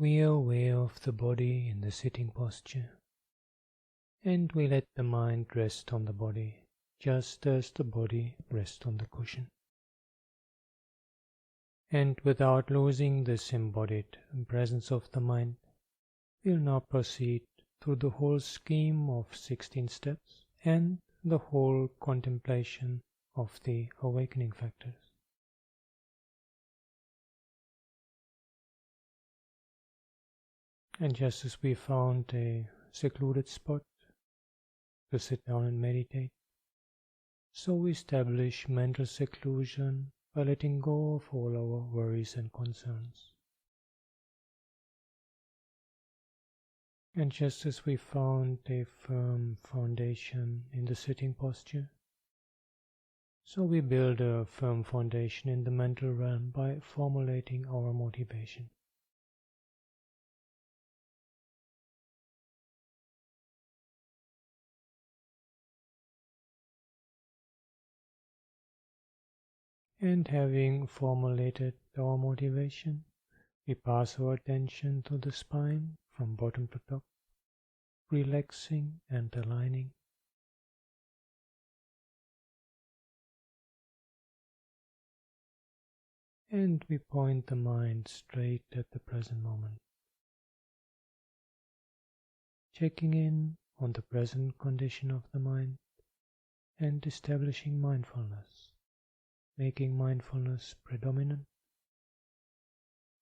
We are aware of the body in the sitting posture, and we let the mind rest on the body, just as the body rests on the cushion. And without losing this embodied presence of the mind, we'll now proceed through the whole scheme of 16 steps and the whole contemplation of the awakening factors. And just as we found a secluded spot to sit down and meditate, so we establish mental seclusion by letting go of all our worries and concerns. And just as we found a firm foundation in the sitting posture, so we build a firm foundation in the mental realm by formulating our motivation. And having formulated our motivation, we pass our attention to the spine from bottom to top, relaxing and aligning. And we point the mind straight at the present moment, checking in on the present condition of the mind and establishing mindfulness, making mindfulness predominant,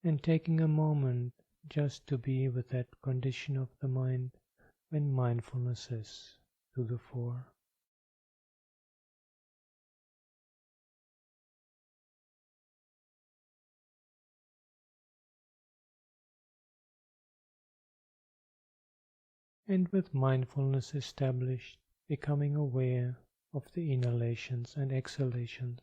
and taking a moment just to be with that condition of the mind when mindfulness is to the fore. And with mindfulness established, becoming aware of the inhalations and exhalations,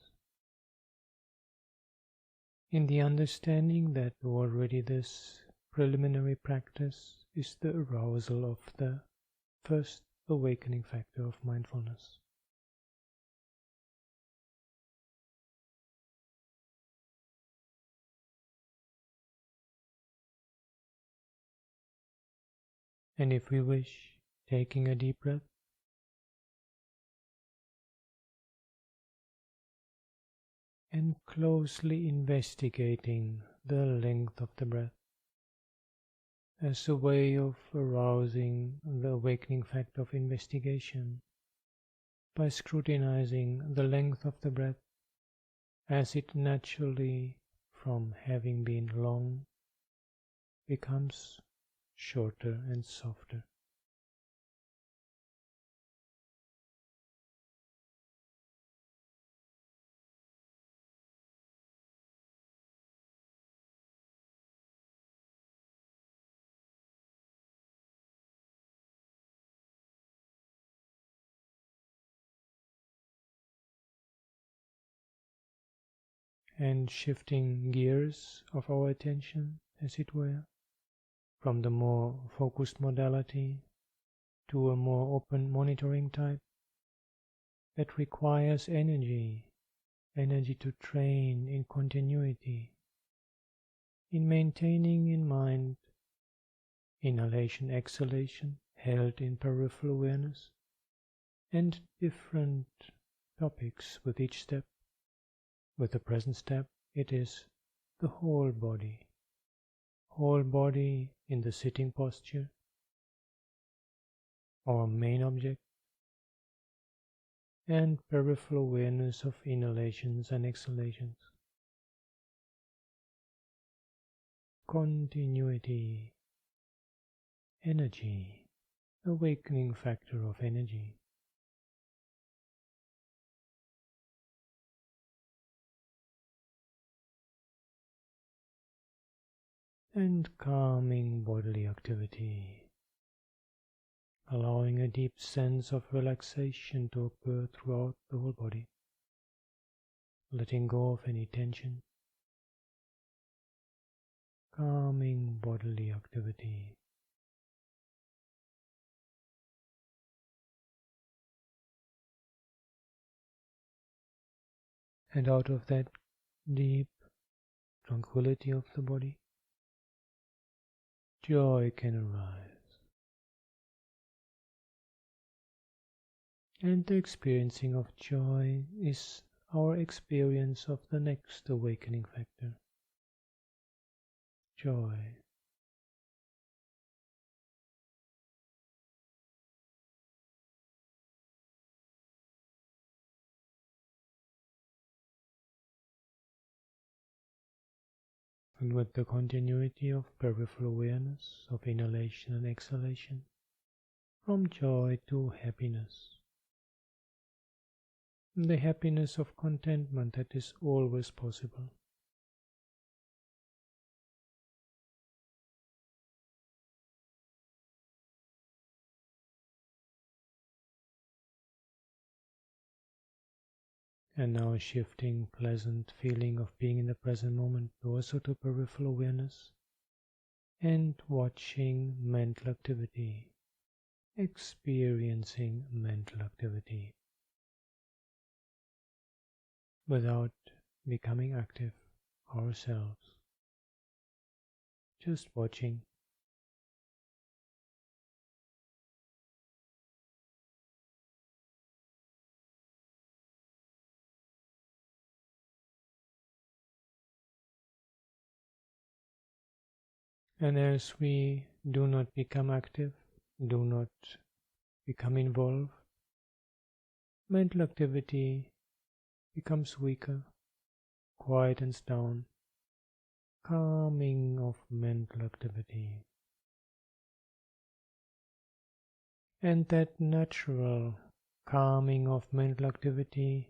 in the understanding that already this preliminary practice is the arousal of the first awakening factor of mindfulness. And if we wish, taking a deep breath, and closely investigating the length of the breath as a way of arousing the awakening factor of investigation by scrutinizing the length of the breath as it naturally, from having been long, becomes shorter and softer. And shifting gears of our attention, as it were, from the more focused modality to a more open monitoring type that requires energy to train in continuity, in maintaining in mind inhalation, exhalation, held in peripheral awareness, and different topics with each step. With the present step, it is the whole body in the sitting posture, our main object, and peripheral awareness of inhalations and exhalations. Continuity, energy, awakening factor of energy. And calming bodily activity, allowing a deep sense of relaxation to occur throughout the whole body, letting go of any tension, calming bodily activity. And out of that deep tranquility of the body, joy can arise. And the experiencing of joy is our experience of the next awakening factor, joy. And with the continuity of peripheral awareness of inhalation and exhalation, from joy to happiness, the happiness of contentment that is always possible. And now a shifting, pleasant feeling of being in the present moment also to peripheral awareness and watching mental activity, experiencing mental activity without becoming active ourselves, just watching. And as we do not become active, do not become involved, mental activity becomes weaker, quietens down, calming of mental activity. And that natural calming of mental activity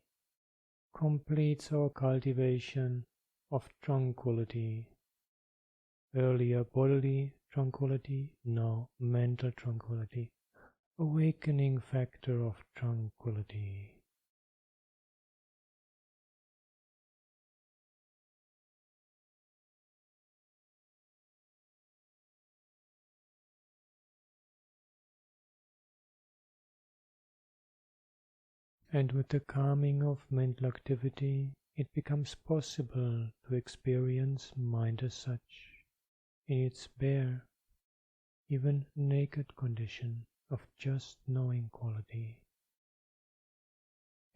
completes our cultivation of tranquility. Earlier bodily tranquility, now mental tranquility, awakening factor of tranquility. And with the calming of mental activity, it becomes possible to experience mind as such, in its bare, even naked condition of just knowing quality,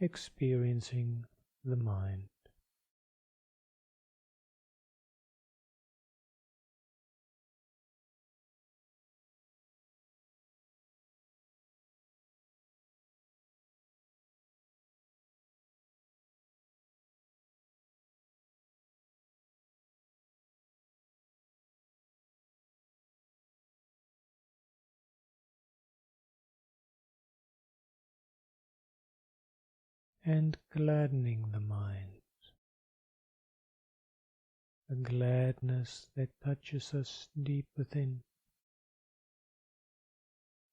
experiencing the mind. And gladdening the mind, a gladness that touches us deep within,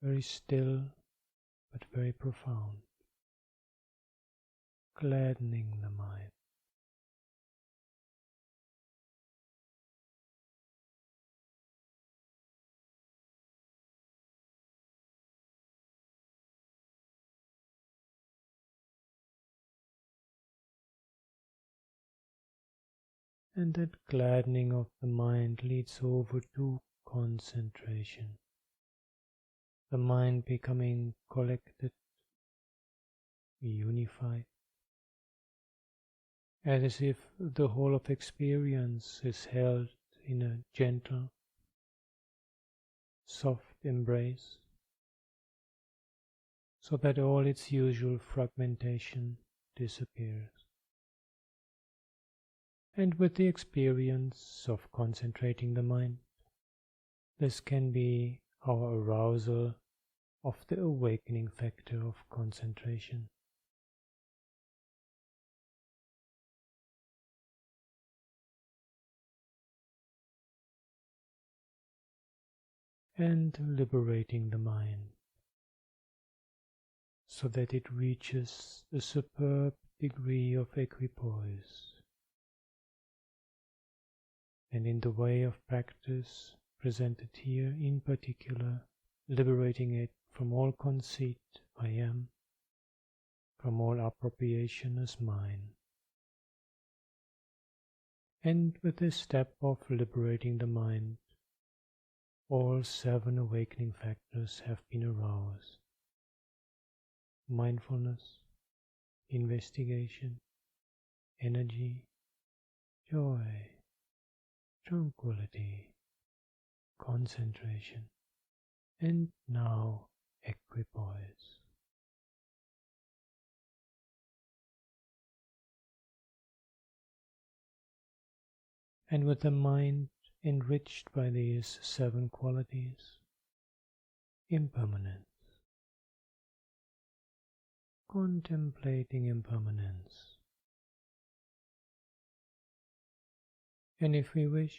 very still but very profound, gladdening the mind. And that gladdening of the mind leads over to concentration, the mind becoming collected, unified, as if the whole of experience is held in a gentle, soft embrace, so that all its usual fragmentation disappears. And with the experience of concentrating the mind, this can be our arousal of the awakening factor of concentration. And liberating the mind, so that it reaches a superb degree of equipoise. And in the way of practice presented here in particular, liberating it from all conceit I am, from all appropriation as mine. And with this step of liberating the mind, all 7 awakening factors have been aroused: mindfulness, investigation, energy, joy, tranquility, concentration, and now equipoise. And with the mind enriched by these 7 qualities: impermanence, contemplating impermanence, and if we wish,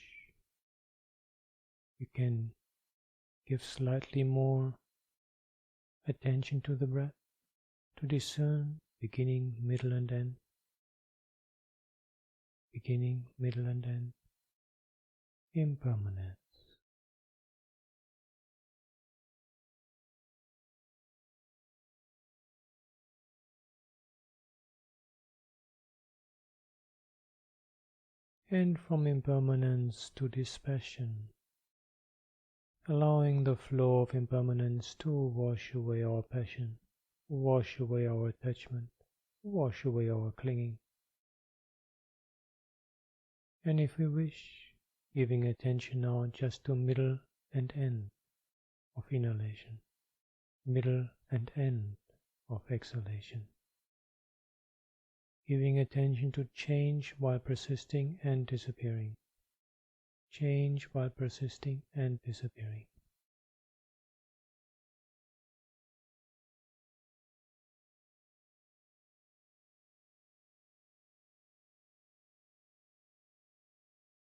we can give slightly more attention to the breath, to discern beginning, middle and end, beginning, middle and end, impermanence. And from impermanence to dispassion, allowing the flow of impermanence to wash away our passion, wash away our attachment, wash away our clinging. And if we wish, giving attention now just to middle and end of inhalation, middle and end of exhalation. Giving attention to change while persisting and disappearing. Change while persisting and disappearing.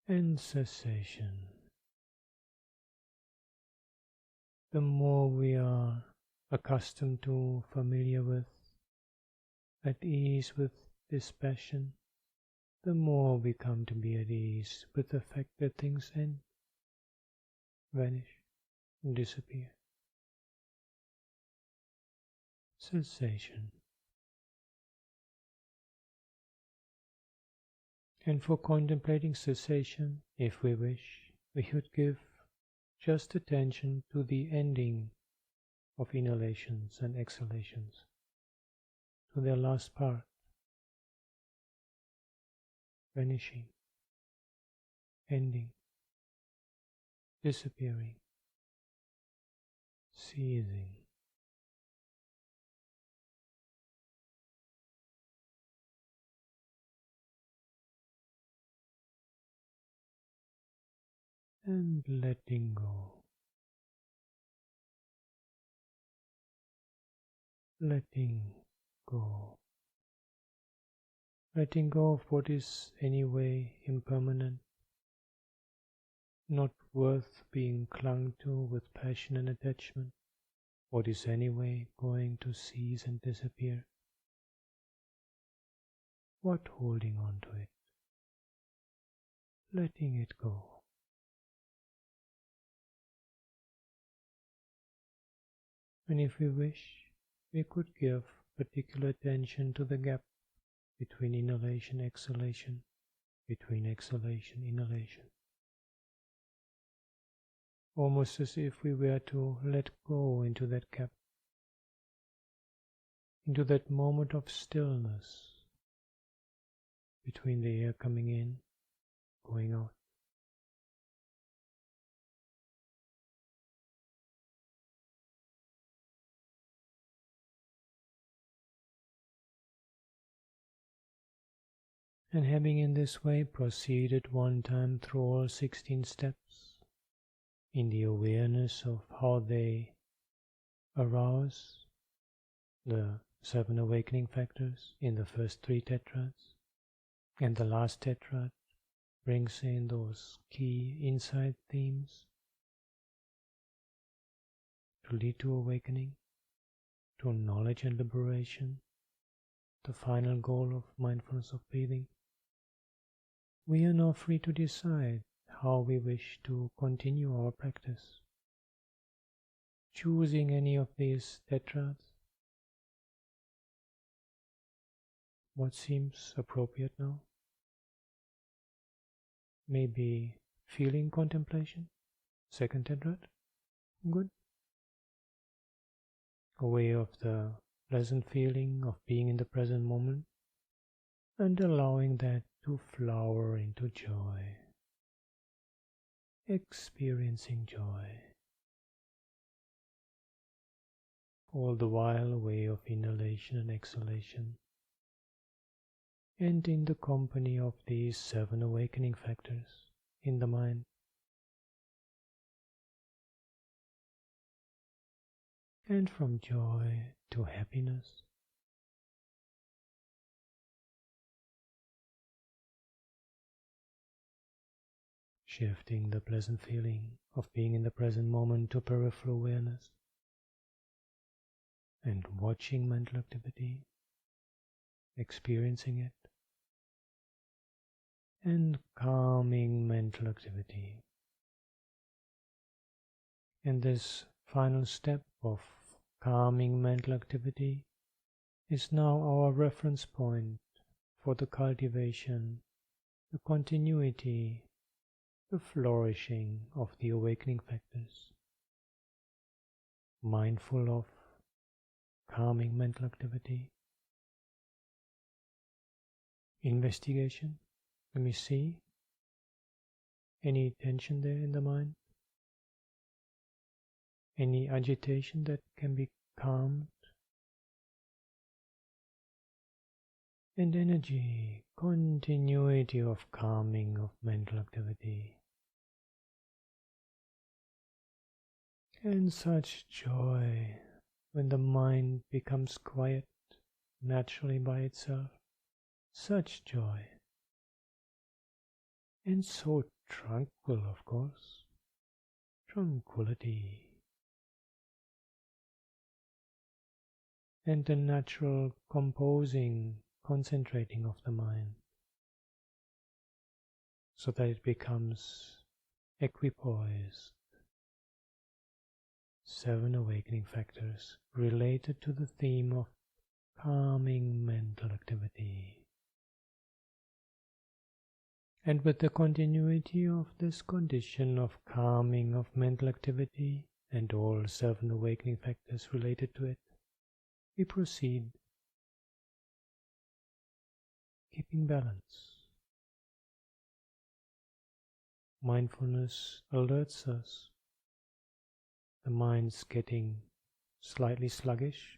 And cessation. The more we are accustomed to, familiar with, at ease with dispassion, the more we come to be at ease with the fact that things end, vanish, and disappear. Cessation. And for contemplating cessation, if we wish, we should give just attention to the ending of inhalations and exhalations, to their last part, vanishing, ending, disappearing, ceasing. And letting go. Letting go. Letting go of what is anyway impermanent, not worth being clung to with passion and attachment, what is anyway going to cease and disappear. What holding on to it? Letting it go. And if we wish, we could give particular attention to the gap between inhalation, exhalation, between exhalation, inhalation. Almost as if we were to let go into that gap, into that moment of stillness between the air coming in, going out. And having in this way proceeded one time through all 16 steps, in the awareness of how they arouse the 7 awakening factors in the first 3 tetrads, and the last tetrad brings in those key insight themes to lead to awakening, to knowledge and liberation, the final goal of mindfulness of breathing. We are now free to decide how we wish to continue our practice, choosing any of these tetrads. What seems appropriate now? Maybe feeling contemplation, Second tetrad. Good. Aware of the pleasant feeling of being in the present moment and allowing that to flower into joy. Experiencing joy. All the while aware of inhalation and exhalation, and in the company of these 7 awakening factors in the mind. And from joy to happiness. Shifting the pleasant feeling of being in the present moment to peripheral awareness. And watching mental activity, experiencing it, and calming mental activity. And this final step of calming mental activity is now our reference point for the cultivation, the continuity, the flourishing of the awakening factors. Mindful of calming mental activity. Investigation. Let me see. Any tension there in the mind? Any agitation that can be calmed? And energy, continuity of calming of mental activity. And such joy when the mind becomes quiet naturally by itself. Such joy. And so tranquil, of course. Tranquility. And the natural composing, concentrating of the mind, so that it becomes equipoised. 7 awakening factors related to the theme of calming mental activity. And with the continuity of this condition of calming of mental activity and all 7 awakening factors related to it, we proceed, keeping balance. Mindfulness alerts us. The mind's getting slightly sluggish,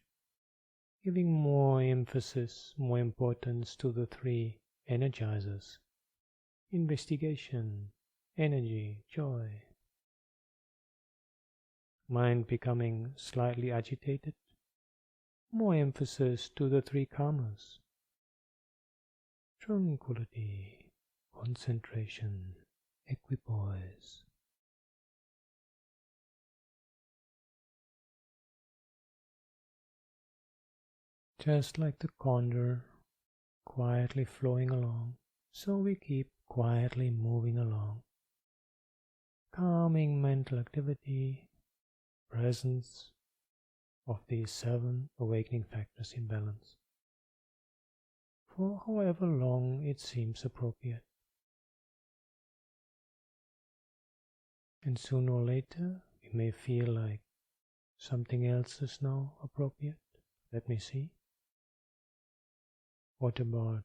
giving more emphasis, more importance to the 3 energizers: investigation, energy, joy. Mind becoming slightly agitated, more emphasis to the 3 karmas: tranquility, concentration, equipoise. Just like the condor quietly flowing along, so we keep quietly moving along. Calming mental activity, presence of these 7 awakening factors in balance, for however long it seems appropriate. And sooner or later we may feel like something else is now appropriate. Let me see. What about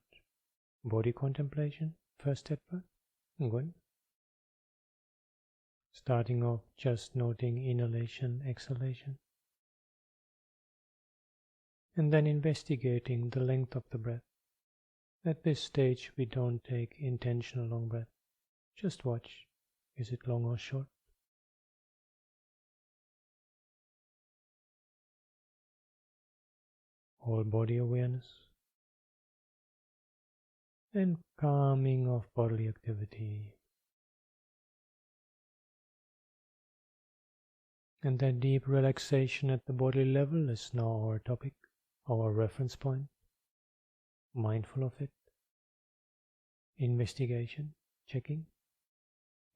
body contemplation? First tetrad? Good. Starting off just noting inhalation, exhalation. And then investigating the length of the breath. At this stage we don't take intentional long breath. Just watch. Is it long or short? All body awareness. And calming of bodily activity. And that deep relaxation at the body level is now our topic, our reference point. Mindful of it. Investigation, checking.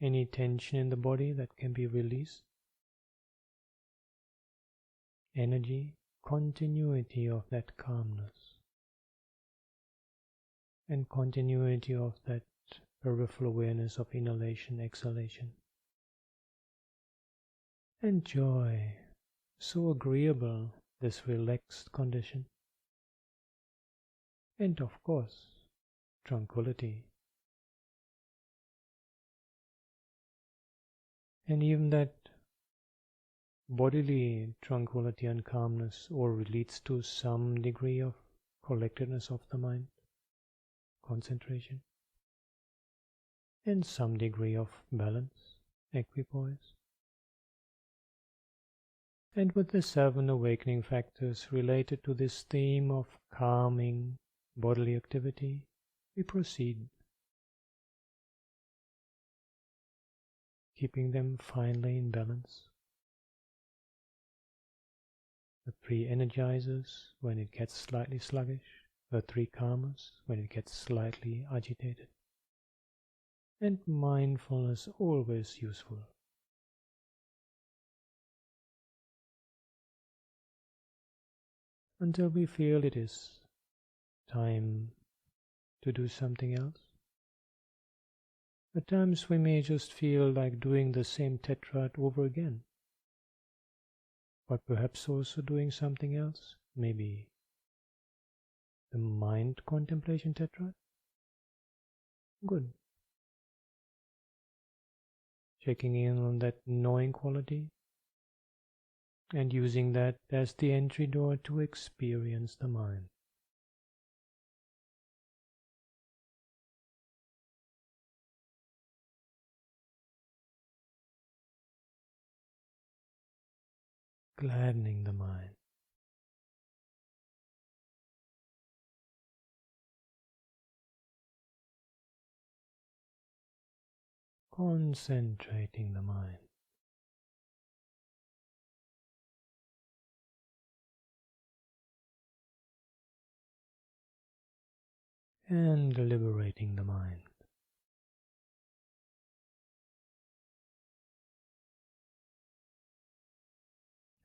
Any tension in the body that can be released. Energy, continuity of that calmness. And continuity of that peripheral awareness of inhalation, exhalation. and joy, so agreeable, this relaxed condition. And of course, tranquility. And even that bodily tranquility and calmness all leads to some degree of collectedness of the mind, concentration, and some degree of balance, equipoise. And with the 7 awakening factors related to this theme of calming bodily activity, we proceed, keeping them finely in balance. The 3 energizers when it gets slightly sluggish, the 3 calmers when it gets slightly agitated. And mindfulness always useful. Until we feel it is time to do something else. At times we may just feel like doing the same tetrad over again, but perhaps also doing something else, maybe the mind contemplation tetrad. Good. Checking in on that knowing quality and using that as the entry door to experience the mind. Gladdening the mind. Concentrating the mind. And liberating the mind.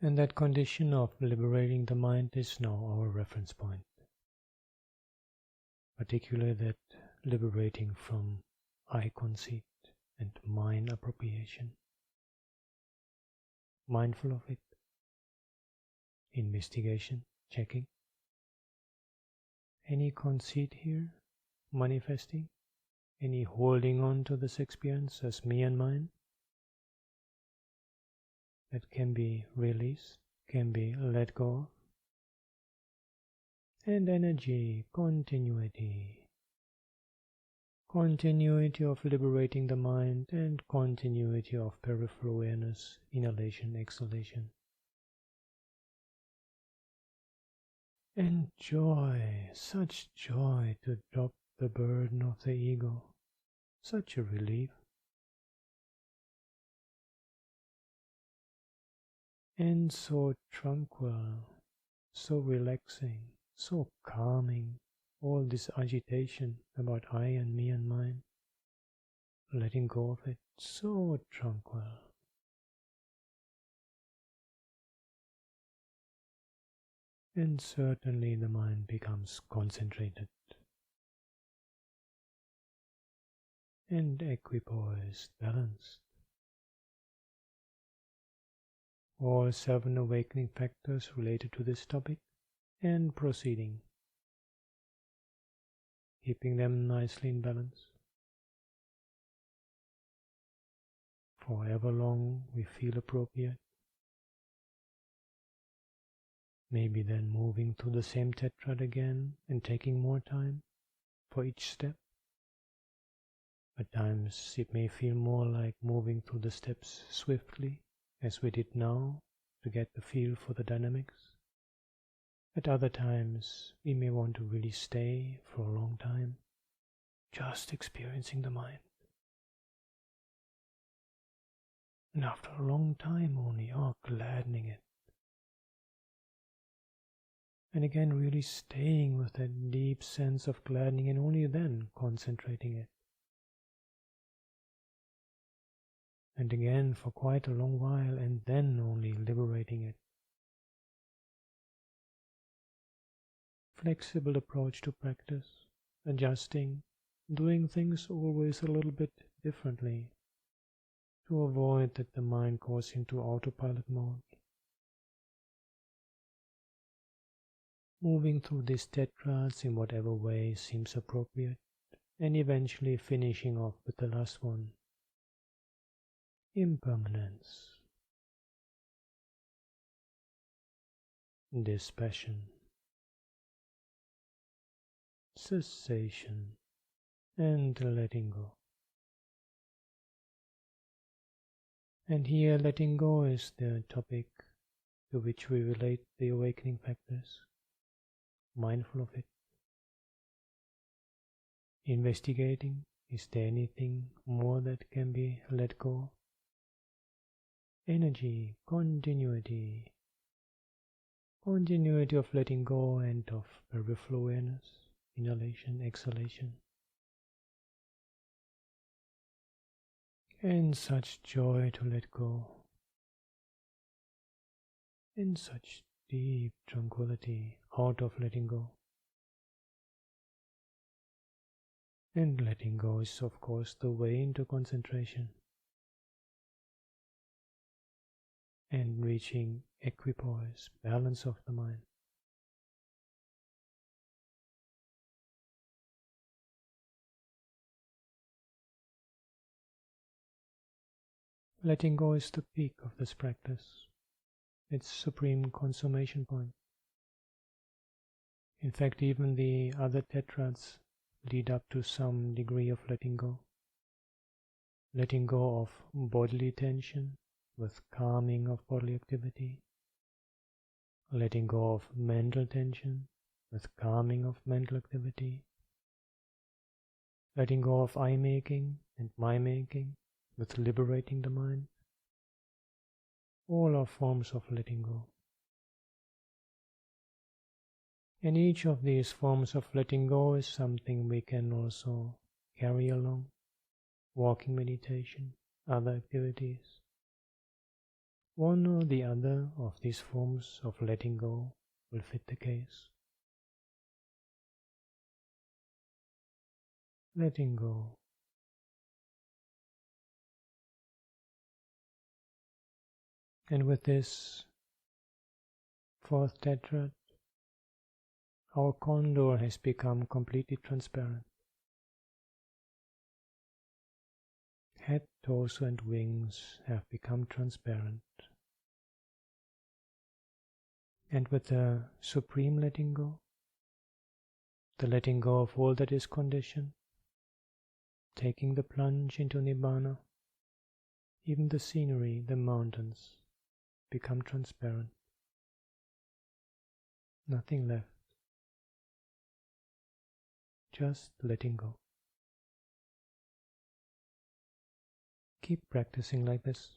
And that condition of liberating the mind is now our reference point. Particularly that liberating from I conceit and mine appropriation. Mindful of it. Investigation, checking. Any conceit here manifesting? Any holding on to this experience as me and mine? That can be released, can be let go of. And energy, continuity. Continuity of liberating the mind and continuity of peripheral awareness, inhalation, exhalation. And joy, such joy to drop the burden of the ego, such a relief. And so tranquil, so relaxing, so calming, all this agitation about I and me and mine, letting go of it, so tranquil. And certainly the mind becomes concentrated and equipoised, balanced. All 7 awakening factors related to this topic and proceeding, keeping them nicely in balance. For however long we feel appropriate. Maybe then moving to the same tetrad again and taking more time for each step. At times it may feel more like moving through the steps swiftly, as we did now, to get the feel for the dynamics. At other times we may want to really stay for a long time, just experiencing the mind. And after a long time only, gladdening it. And again really staying with that deep sense of gladdening and only then concentrating it. And again for quite a long while and then only liberating it. Flexible approach to practice, adjusting, doing things always a little bit differently to avoid that the mind goes into autopilot mode. Moving through these tetrads in whatever way seems appropriate, and eventually finishing off with the last one, impermanence, dispassion, cessation, and letting go. And here letting go is the topic to which we relate the awakening factors, mindful of it. Investigating, is there anything more that can be let go? Energy, continuity of letting go and of peripheral awareness, inhalation, exhalation. And such joy to let go, and such deep tranquility out of letting go. And letting go is, of course, the way into concentration and reaching equipoise, balance of the mind. Letting go is the peak of this practice, its supreme consummation point. In fact, even the other tetrads lead up to some degree of letting go. Letting go of bodily tension with calming of bodily activity. Letting go of mental tension with calming of mental activity. Letting go of I-making and my-making with liberating the mind. All are forms of letting go. And each of these forms of letting go is something we can also carry along, walking meditation, other activities. One or the other of these forms of letting go will fit the case. Letting go. And with this fourth tetrad, our condor has become completely transparent. Head, torso and wings have become transparent. And with the supreme letting go, the letting go of all that is conditioned, taking the plunge into Nibbana, even the scenery, the mountains, become transparent. Nothing left. Just letting go. Keep practicing like this.